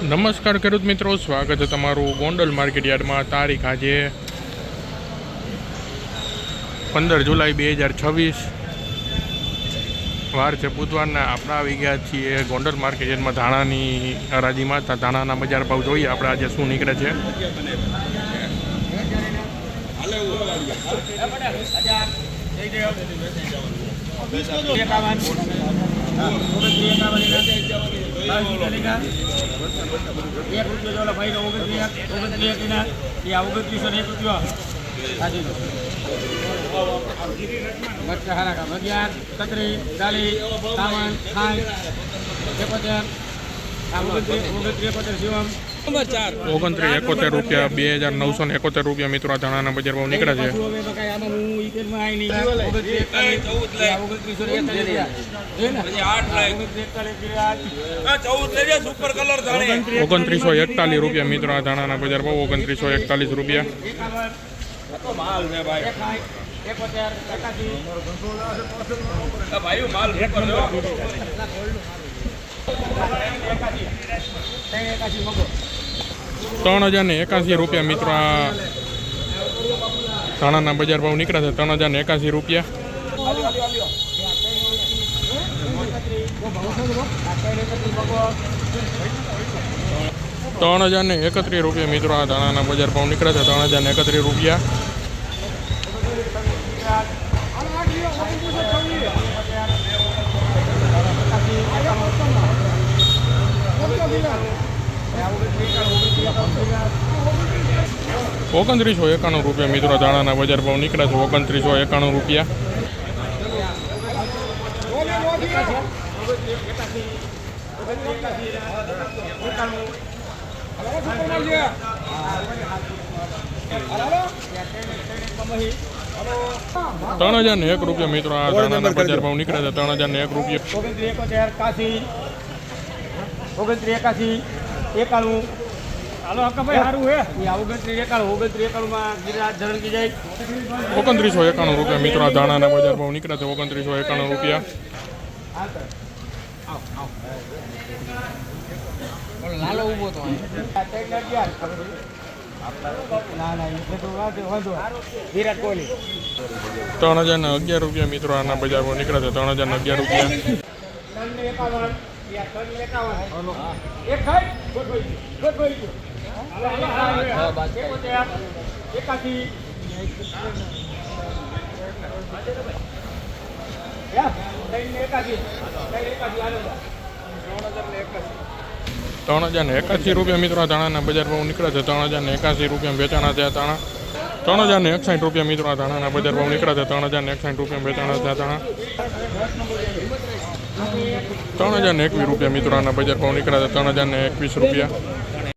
નમસ્કાર ખેડૂત મિત્રો, સ્વાગત છે તમારું ગોંડલ માર્કેટ યાર્ડમાં. તારીખ આજે 15 જુલાઈ 2026, વાર છે બુધવારના. આપણે આવી ગયા છીએ ગોંડલ માર્કેટ યાર્ડમાં ધાણાની હરાજીમાં. ધાણાના બજાર ભાવ જોઈએ આપણે આજે શું નીકળે છે. ₹2971, 2971 મિત્રો ધાણાના બજાર ભાવ નીકળે છે. 2941 રૂપિયા મિત્રો આ ધાણાના બજાર ભાવ. 2941 રૂપિયા. ₹3081 મિત્રો આ ધાણાના બજાર ભાવ નીકળે છે. 3081 રૂપિયા. ₹3031 મિત્રો આ ધાણાના બજાર ભાવ નીકળે છે. 3031 રૂપિયા. ₹2991 મિત્રો ધાણાના બજાર ભાવ નીકળે છે. 2991 રૂપિયા. ₹3001 મિત્રો આ ધાણાના બજાર ભાવ નીકળે છે. 3001 રૂપિયા. 2991 રૂપિયા મિત્રો આ ધાણાના બજાર ભાવ નીકળે છે. 2991 રૂપિયા. વિરાટ કોહલી. 3011 રૂપિયા મિત્રો આના બજાર ભાવ નીકળે છે. 3011 રૂપિયા. ₹3081 મિત્રો ધાણાના બજાર ભાવ નીકળે છે. 3081 રૂપિયા વેચાણા થયા ધાણા. 3061 રૂપિયા મિત્રો ધાણાના બજાર ભાવ નીકળે છે. 3061 રૂપિયા વેચાણા થયા ધાણા. 3021 રૂપિયા મિત્રો આના બજાર ભાવ નીકળે છે. 3021 રૂપિયા.